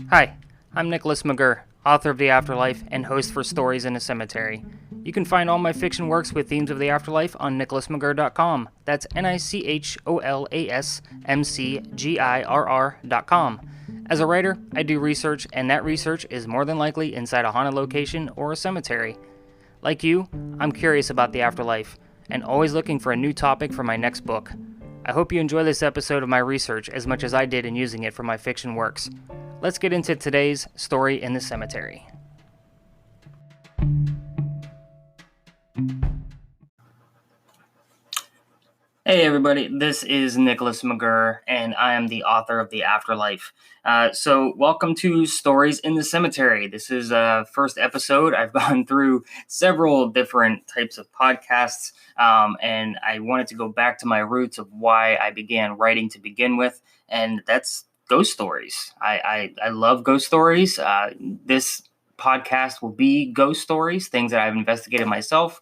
Hi, I'm Nicholas McGurr, author of The Afterlife and host for Stories in a Cemetery. You can find all my fiction works with themes of the afterlife on nicholasmcgurr.com. That's NicholasMcGirr.com. As a writer, I do research, and that research is more than likely inside a haunted location or a cemetery. Like you, I'm curious about the afterlife, and always looking for a new topic for my next book. I hope you enjoy this episode of my research as much as I did in using it for my fiction works. Let's get into today's story in the cemetery. Hey everybody, this is Nicholas McGurr, and I am the author of The Afterlife. So welcome to Stories in the Cemetery. This is first episode. I've gone through several different types of podcasts, and I wanted to go back to my roots of why I began writing to begin with, and that's ghost stories. I love ghost stories. This podcast will be ghost stories, things that I've investigated myself.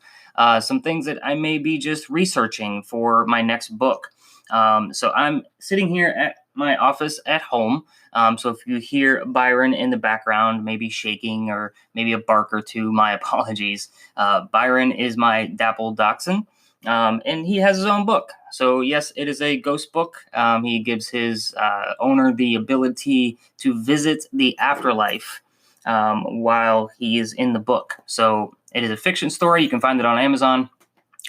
Some things that I may be just researching for my next book. So I'm sitting here at my office at home. So if you hear Byron in the background, maybe shaking or maybe a bark or two, my apologies. Byron is my dappled dachshund, and he has his own book. So yes, it is a ghost book. He gives his owner the ability to visit the afterlife while he is in the book. So it is a fiction story. You can find it on Amazon.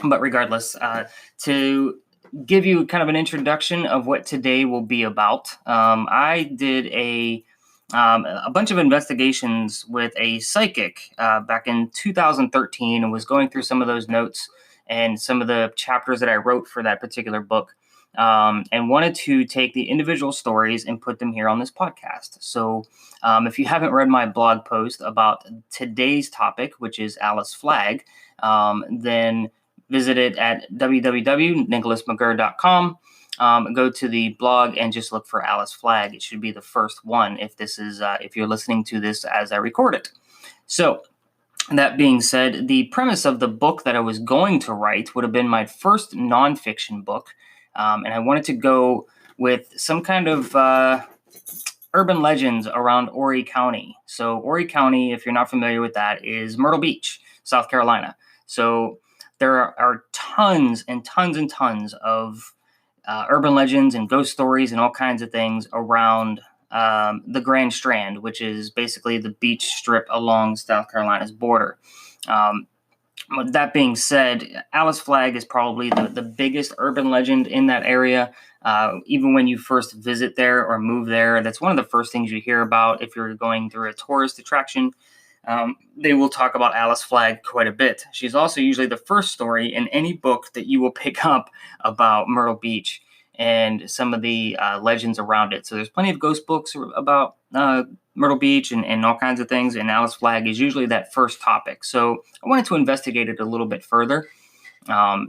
But regardless, to give you kind of an introduction of what today will be about, I did a bunch of investigations with a psychic back in 2013 and was going through some of those notes and some of the chapters that I wrote for that particular book. And wanted to take the individual stories and put them here on this podcast. So if you haven't read my blog post about today's topic, which is Alice Flagg, then visit it at www.nicholasmcgirr.com. Go to the blog and just look for Alice Flagg. It should be the first one if this is if you're listening to this as I record it. So that being said, the premise of the book that I was going to write would have been my first nonfiction book. And I wanted to go with some kind of urban legends around Horry County. So Horry County, if you're not familiar with that, is Myrtle Beach, South Carolina. So there are tons and tons and tons of urban legends and ghost stories and all kinds of things around the Grand Strand, which is basically the beach strip along South Carolina's border. That being said, Alice Flagg is probably the biggest urban legend in that area. Even when you first visit there or move there, that's one of the first things you hear about if you're going through a tourist attraction. They will talk about Alice Flagg quite a bit. She's also usually the first story in any book that you will pick up about Myrtle Beach and some of the legends around it. So there's plenty of ghost books about Myrtle Beach and all kinds of things, and Alice Flagg is usually that first topic. So I wanted to investigate it a little bit further. But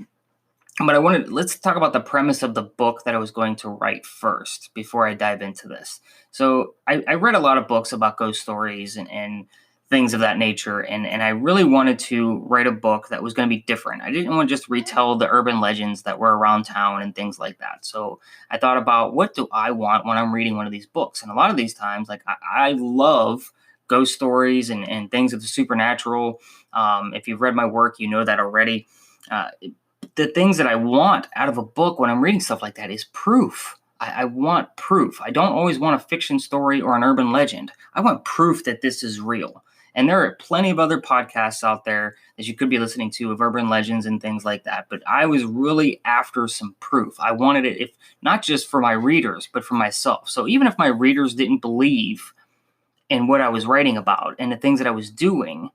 let's talk about the premise of the book that I was going to write first before I dive into this. So I read a lot of books about ghost stories and things of that nature, and I really wanted to write a book that was going to be different. I didn't want to just retell the urban legends that were around town and things like that. So I thought about, what do I want when I'm reading one of these books? And a lot of these times, like I love ghost stories and things of the supernatural. If you've read my work, you know that already. The things that I want out of a book when I'm reading stuff like that is proof. I want proof. I don't always want a fiction story or an urban legend. I want proof that this is real. And there are plenty of other podcasts out there that you could be listening to of urban legends and things like that. But I was really after some proof. I wanted it, if not just for my readers, but for myself. So even if my readers didn't believe in what I was writing about and the things that I was doing,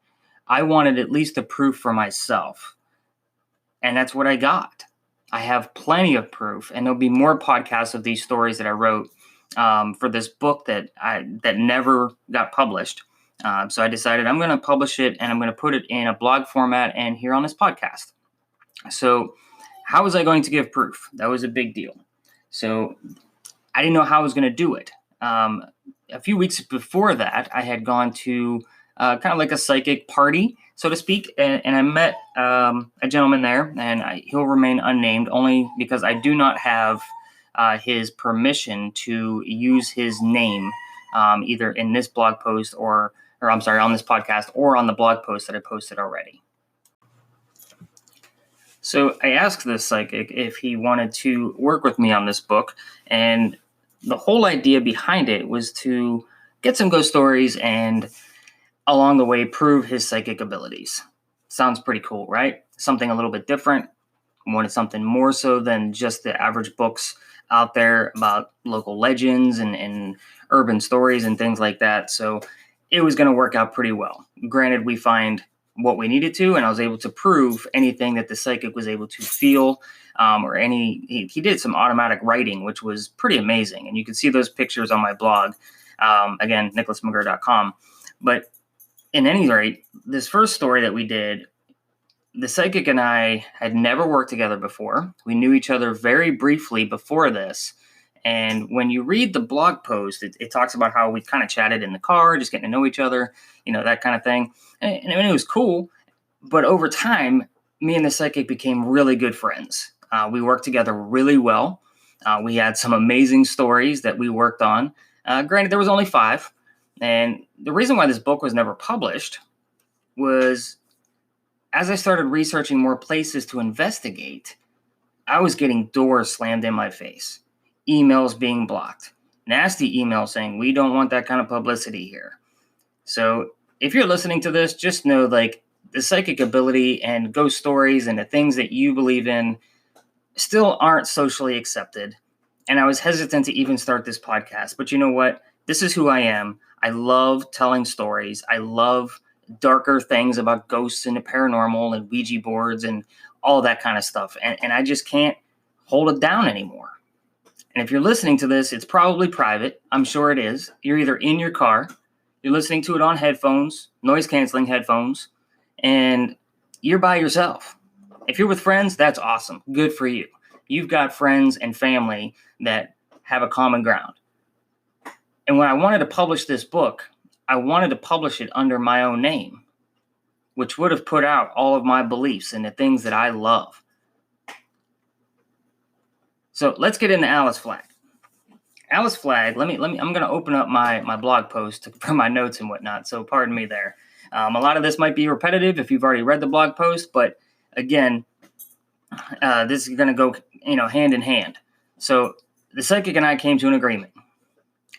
I wanted at least the proof for myself. And that's what I got. I have plenty of proof, and there'll be more podcasts of these stories that I wrote for this book that never got published. So I decided I'm going to publish it, and I'm going to put it in a blog format and here on this podcast. So how was I going to give proof? That was a big deal. So I didn't know how I was going to do it. A few weeks before that, I had gone to kind of like a psychic party, so to speak, and I met a gentleman there, and he'll remain unnamed only because I do not have his permission to use his name either in this blog post or I'm sorry, on this podcast or on the blog post that I posted already. So I asked this psychic if he wanted to work with me on this book, and the whole idea behind it was to get some ghost stories and along the way prove his psychic abilities. Sounds pretty cool, right? Something a little bit different. Wanted something more so than just the average books out there about local legends and urban stories and things like that. So it was going to work out pretty well. Granted, we find what we needed to, and I was able to prove anything that the psychic was able to feel, or he did some automatic writing, which was pretty amazing. And you can see those pictures on my blog, again, nicholasmcgurr.com. But in any rate, this first story that we did, the psychic and I had never worked together before. We knew each other very briefly before this. And when you read the blog post, it talks about how we kind of chatted in the car, just getting to know each other, that kind of thing. And it was cool. But over time, me and the psychic became really good friends. We worked together really well. We had some amazing stories that we worked on. Granted, there was only 5. And the reason why this book was never published was, as I started researching more places to investigate, I was getting doors slammed in my face, emails being blocked, nasty emails saying, we don't want that kind of publicity here. So if you're listening to this, just know the psychic ability and ghost stories and the things that you believe in still aren't socially accepted. And I was hesitant to even start this podcast, but you know what? This is who I am. I love telling stories. I love darker things about ghosts and the paranormal and Ouija boards and all that kind of stuff. And I just can't hold it down anymore. And if you're listening to this, it's probably private. I'm sure it is. You're either in your car, you're listening to it on headphones, noise-canceling headphones, and you're by yourself. If you're with friends, that's awesome. Good for you. You've got friends and family that have a common ground. And when I wanted to publish this book, I wanted to publish it under my own name, which would have put out all of my beliefs and the things that I love. So let's get into Alice Flagg. Alice Flagg, I'm going to open up my blog post for my notes and whatnot, so pardon me there. A lot of this might be repetitive if you've already read the blog post, but again, this is going to go, hand in hand. So the psychic and I came to an agreement.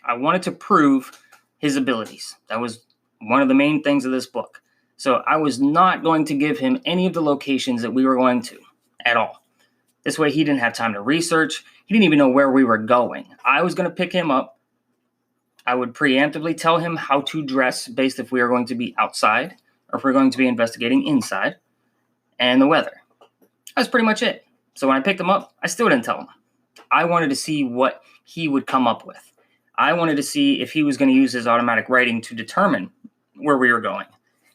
I wanted to prove his abilities. That was one of the main things of this book. So I was not going to give him any of the locations that we were going to at all. This way he didn't have time to research. He didn't even know where we were going. I was going to pick him up. I would preemptively tell him how to dress based if we are going to be outside or if we're going to be investigating inside, and the weather. That's pretty much it. So when I picked him up, I still didn't tell him. I wanted to see what he would come up with. I wanted to see if he was going to use his automatic writing to determine where we were going.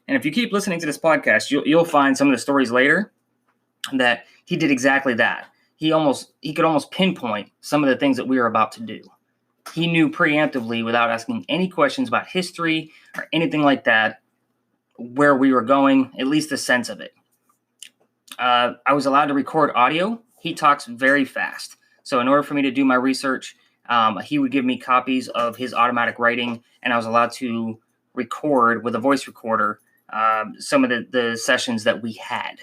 And if you keep listening to this podcast, you'll find some of the stories later that he did exactly that. He could almost pinpoint some of the things that we were about to do. He knew preemptively, without asking any questions about history or anything like that, where we were going, at least a sense of it. I was allowed to record audio. He talks very fast. So in order for me to do my research, he would give me copies of his automatic writing, and I was allowed to record with a voice recorder some of the sessions that we had.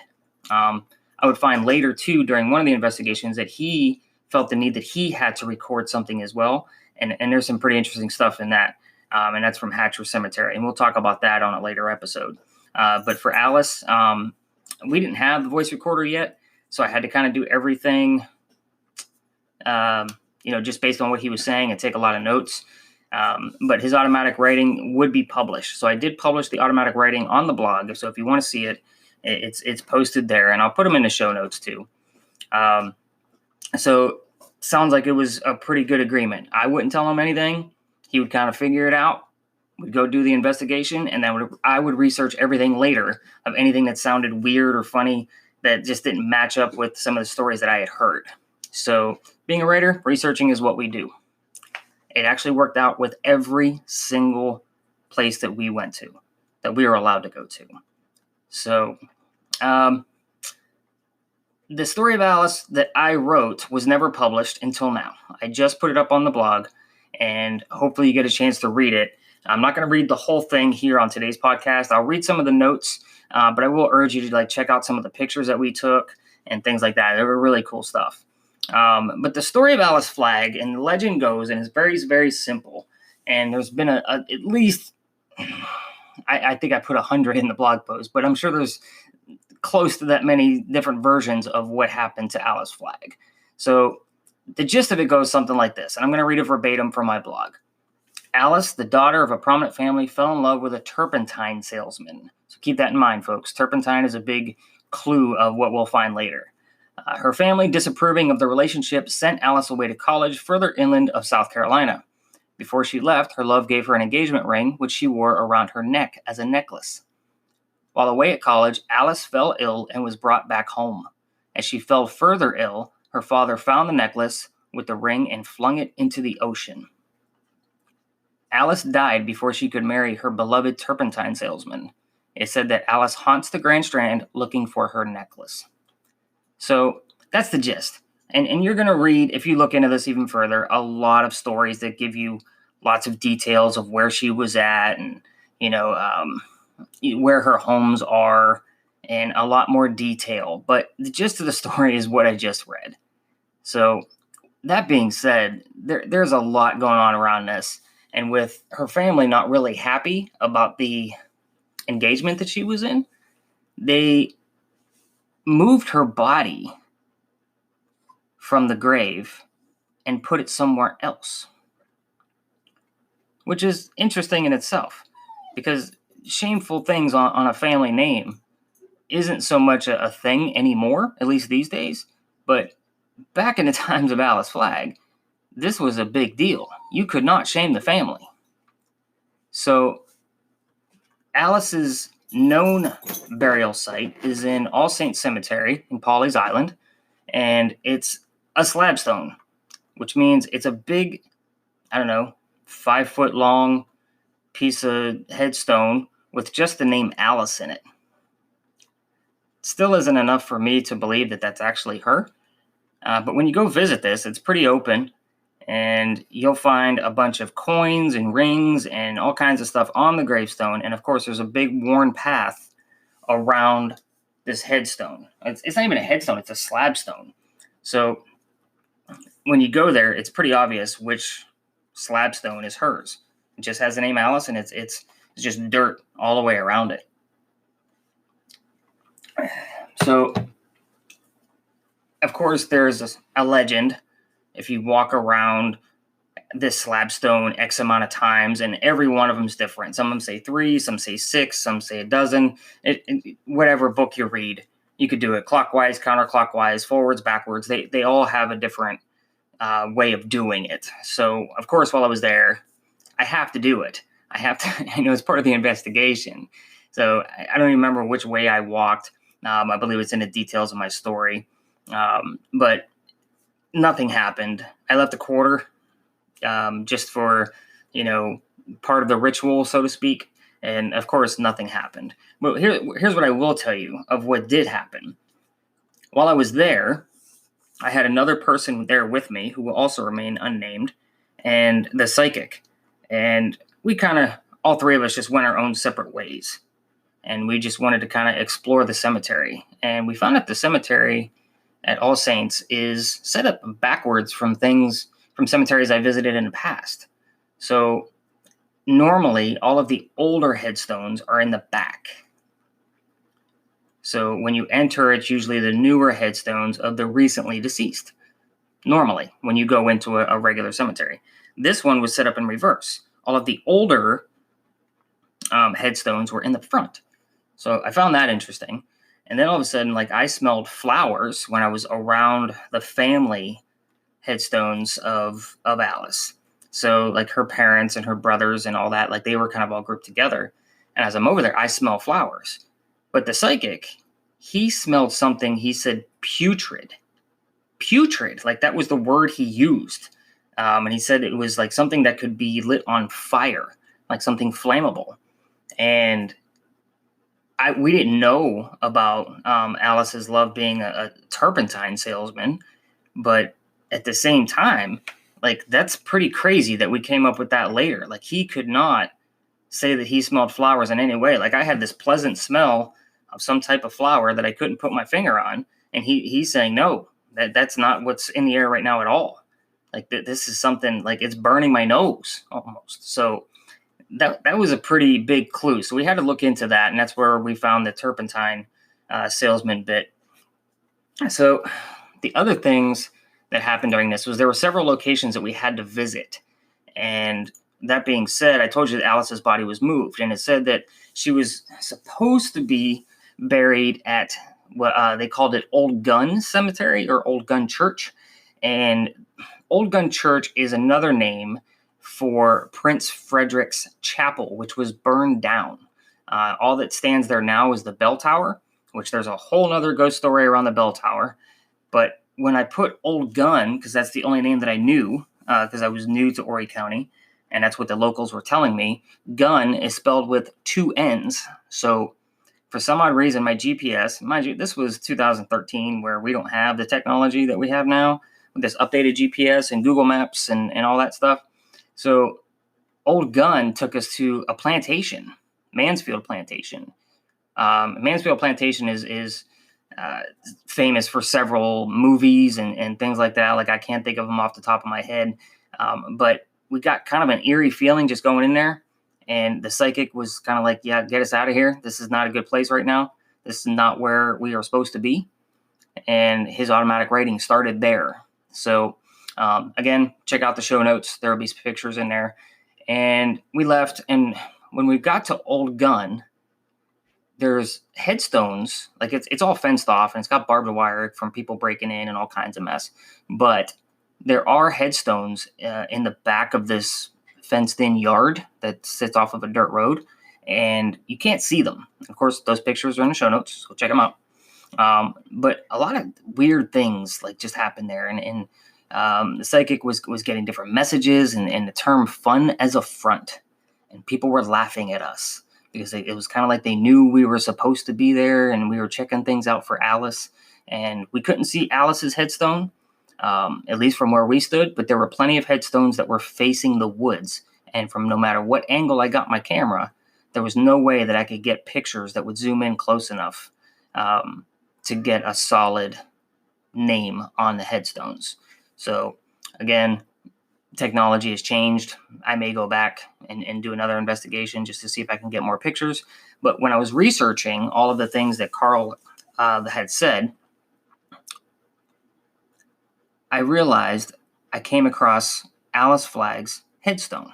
I would find later, too, during one of the investigations that he felt the need that he had to record something as well, and there's some pretty interesting stuff in that, and that's from Hatcher Cemetery, and we'll talk about that on a later episode. But for Alice, we didn't have the voice recorder yet, so I had to kind of do everything just based on what he was saying and take a lot of notes. But his automatic writing would be published. So I did publish the automatic writing on the blog. So if you want to see it, it's posted there, and I'll put them in the show notes too. So sounds like it was a pretty good agreement. I wouldn't tell him anything. He would kind of figure it out. We'd go do the investigation, and then I would research everything later of anything that sounded weird or funny that just didn't match up with some of the stories that I had heard. So being a writer, researching is what we do. It actually worked out with every single place that we went to, that we were allowed to go to. So the story of Alice that I wrote was never published until now. I just put it up on the blog, and hopefully you get a chance to read it. I'm not going to read the whole thing here on today's podcast. I'll read some of the notes, but I will urge you to check out some of the pictures that we took and things like that. They were really cool stuff. But the story of Alice Flagg, and the legend goes, and it's very, very simple. And there's been at least, I think I put 100 in the blog post, but I'm sure there's close to that many different versions of what happened to Alice Flagg. So the gist of it goes something like this, and I'm going to read it verbatim from my blog. Alice, the daughter of a prominent family, fell in love with a turpentine salesman. So keep that in mind, folks. Turpentine is a big clue of what we'll find later. Her family, disapproving of the relationship, sent Alice away to college further inland of South Carolina. Before she left, her love gave her an engagement ring, which she wore around her neck as a necklace. While away at college, Alice fell ill and was brought back home. As she fell further ill, her father found the necklace with the ring and flung it into the ocean. Alice died before she could marry her beloved turpentine salesman. It's said that Alice haunts the Grand Strand looking for her necklace. So that's the gist. And you're going to read, if you look into this even further, a lot of stories that give you lots of details of where she was at and, where her homes are and a lot more detail. But the gist of the story is what I just read. So that being said, there's a lot going on around this. And with her family not really happy about the engagement that she was in, they moved her body from the grave and put it somewhere else, which is interesting in itself, because shameful things on a family name isn't so much a thing anymore, at least these days. But back in the times of Alice Flagg, this was a big deal. You could not shame the family. So Alice's known burial site is in All Saints Cemetery in Pawleys Island, and it's a slabstone, which means it's a big, 5-foot long piece of headstone with just the name Alice in it. Still isn't enough for me to believe that that's actually her. But when you go visit this, it's pretty open, and you'll find a bunch of coins and rings and all kinds of stuff on the gravestone. And of course, there's a big worn path around this headstone. It's not even a headstone, it's a slabstone. So when you go there, it's pretty obvious which slabstone is hers. It just has the name Alice, and it's just dirt all the way around it. So, of course, there's a legend. If you walk around this slabstone X amount of times, and every one of them is different. Some of them say 3, some say 6, some say a dozen. Whatever book you read, you could do it clockwise, counterclockwise, forwards, backwards. They all have a different way of doing it. So, of course, while I was there, I have to do it. It's part of the investigation. So I don't even remember which way I walked. I believe it's in the details of my story. But nothing happened. I left a quarter just for, part of the ritual, so to speak. And of course, nothing happened. But here's what I will tell you of what did happen. While I was there, I had another person there with me who will also remain unnamed, and the psychic. And we all three of us just went our own separate ways. And we just wanted to kind of explore the cemetery. And we found that the cemetery at All Saints is set up backwards from cemeteries I visited in the past. So normally, all of the older headstones are in the back. So when you enter, it's usually the newer headstones of the recently deceased. Normally, when you go into a regular cemetery. This one was set up in reverse. All of the older headstones were in the front. So I found that interesting. And then all of a sudden, I smelled flowers when I was around the family headstones of Alice. So her parents and her brothers and all that, they were kind of all grouped together. And as I'm over there, I smell flowers. But the psychic, he smelled something. He said putrid. Putrid. That was the word he used. And he said it was something that could be lit on fire, something flammable. And we didn't know about Alice's love being a turpentine salesman, but at the same time, Like, that's pretty crazy that we came up with that later. Like, he could not say that he smelled flowers in any way. Like, I had this pleasant smell of some type of flower that I couldn't put my finger on, and he's saying no, that's not what's in the air right now at all. Like, this is something, like, it's burning my nose almost. So that was a pretty big clue. So we had to look into that, and that's where we found the turpentine salesman bit. So the other things that happened during this was there were several locations that we had to visit. And that being said, I told you that Alice's body was moved, and it said that she was supposed to be buried at what they called it Old Gun Cemetery or Old Gun Church. And Old Gun Church is another name for Prince Frederick's Chapel, which was burned down. All that stands there now is the bell tower, which there's a whole other ghost story around the bell tower. But when I put Old Gun, because that's the only name that I knew, because I was new to Horry County, and that's what the locals were telling me, gun is spelled with two N's. So for some odd reason, my GPS, mind you, this was 2013, where we don't have the technology that we have now with this updated GPS and Google Maps and all that stuff. So Old Gun took us to a plantation, Mansfield Plantation. Mansfield Plantation is famous for several movies and things like that. Like, I can't think of them off the top of my head. But we got kind of an eerie feeling just going in there. And the psychic was kind of like, yeah, get us out of here. This is not a good place right now. This is not where we are supposed to be. And his automatic rating started there. So, again, check out the show notes. There will be pictures in there. And we left. And when we got to Old Gun, there's headstones. Like, it's all fenced off, and it's got barbed wire from people breaking in and all kinds of mess. But there are headstones in the back of this fenced-in yard that sits off of a dirt road, and you can't see them. Of course, those pictures are in the show notes, so check them out. But a lot of weird things like just happened there, and the psychic was getting different messages, and the term "fun as a front," and people were laughing at us because it was kind of like they knew we were supposed to be there, and we were checking things out for Alice, and we couldn't see Alice's headstone. At least from where we stood, but there were plenty of headstones that were facing the woods. And from no matter what angle I got my camera, there was no way that I could get pictures that would zoom in close enough to get a solid name on the headstones. So again, technology has changed. I may go back and do another investigation just to see if I can get more pictures. But when I was researching all of the things that Carl had said, I realized I came across Alice Flagg's headstone.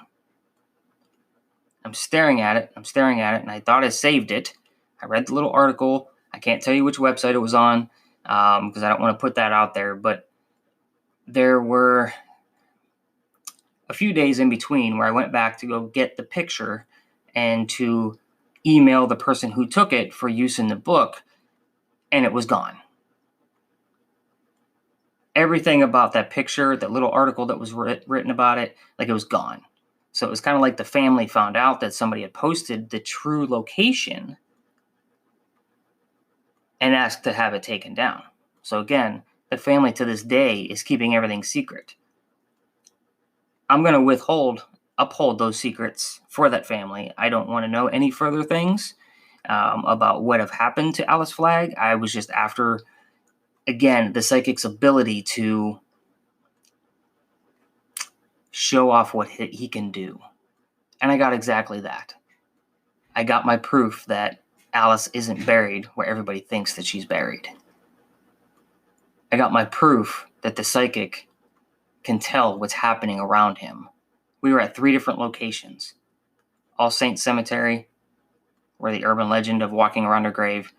I'm staring at it, and I thought I saved it. I read the little article. I can't tell you which website it was on because I don't want to put that out there, but there were a few days in between where I went back to go get the picture and to email the person who took it for use in the book, and it was gone. Everything about that picture, that little article that was written about it, like, it was gone. So it was kind of like the family found out that somebody had posted the true location and asked to have it taken down. So again, the family to this day is keeping everything secret. I'm going to uphold those secrets for that family. I don't want to know any further things about what have happened to Alice Flagg. I was just after, again, the psychic's ability to show off what he can do. And I got exactly that. I got my proof that Alice isn't buried where everybody thinks that she's buried. I got my proof that the psychic can tell what's happening around him. We were at 3 different locations. All Saints Cemetery, where the urban legend of walking around her grave.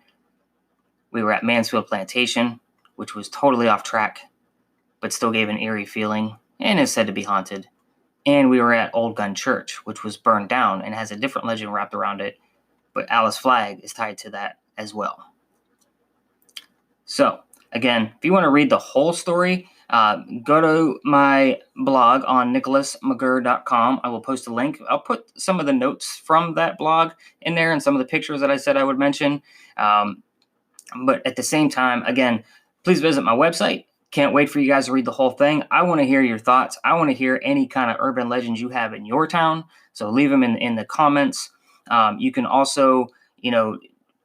We were at Mansfield Plantation, which was totally off track, but still gave an eerie feeling and is said to be haunted. And we were at Old Gun Church, which was burned down and has a different legend wrapped around it, but Alice Flagg is tied to that as well. So, again, if you want to read the whole story, go to my blog on nicholasmcgurr.com. I will post a link. I'll put some of the notes from that blog in there and some of the pictures that I said I would mention. But at the same time, again, please visit my website, Can't wait for you guys to read the whole thing. I want to hear your thoughts. I want to hear any kind of urban legends you have in your town. So leave them in the comments. You can also,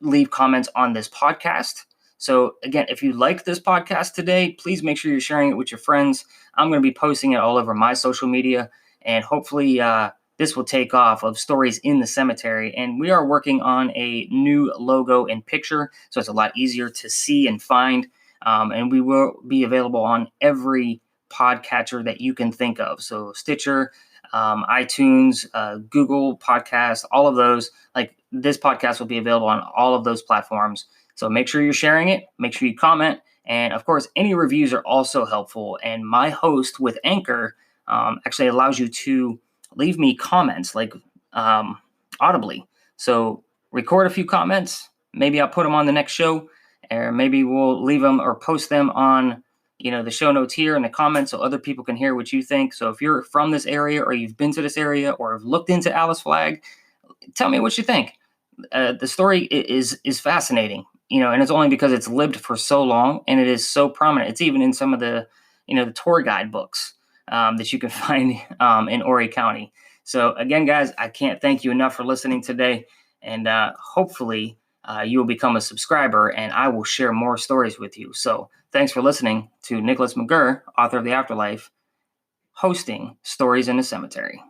leave comments on this podcast. So again, if you liked this podcast today, please make sure you're sharing it with your friends. I'm going to be posting it all over my social media, and hopefully this will take off of Stories in the Cemetery. And we are working on a new logo and picture, so it's a lot easier to see and find. And we will be available on every podcatcher that you can think of. So Stitcher, iTunes, Google Podcasts, all of those. Like, this podcast will be available on all of those platforms. So make sure you're sharing it. Make sure you comment. And of course, any reviews are also helpful. And my host with Anchor actually allows you to leave me comments, like audibly. So record a few comments. Maybe I'll put them on the next show, or maybe we'll leave them or post them on the show notes here in the comments, so other people can hear what you think. So if you're from this area, or you've been to this area, or have looked into Alice Flagg, tell me what you think. The story is fascinating, and it's only because it's lived for so long and it is so prominent. It's even in some of the the tour guide books that you can find in Horry County. So again, guys, I can't thank you enough for listening today, and hopefully you will become a subscriber, and I will share more stories with you. So thanks for listening to Nicholas McGurr, author of The Afterlife, hosting Stories in the Cemetery.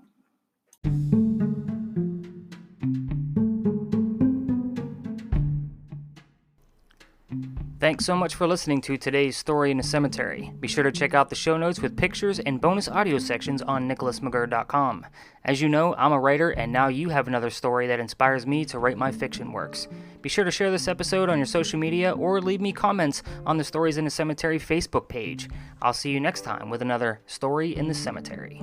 Thanks so much for listening to today's Story in the Cemetery. Be sure to check out the show notes with pictures and bonus audio sections on nicholasmcgurr.com. As you know, I'm a writer, and now you have another story that inspires me to write my fiction works. Be sure to share this episode on your social media, or leave me comments on the Stories in the Cemetery Facebook page. I'll see you next time with another Story in the Cemetery.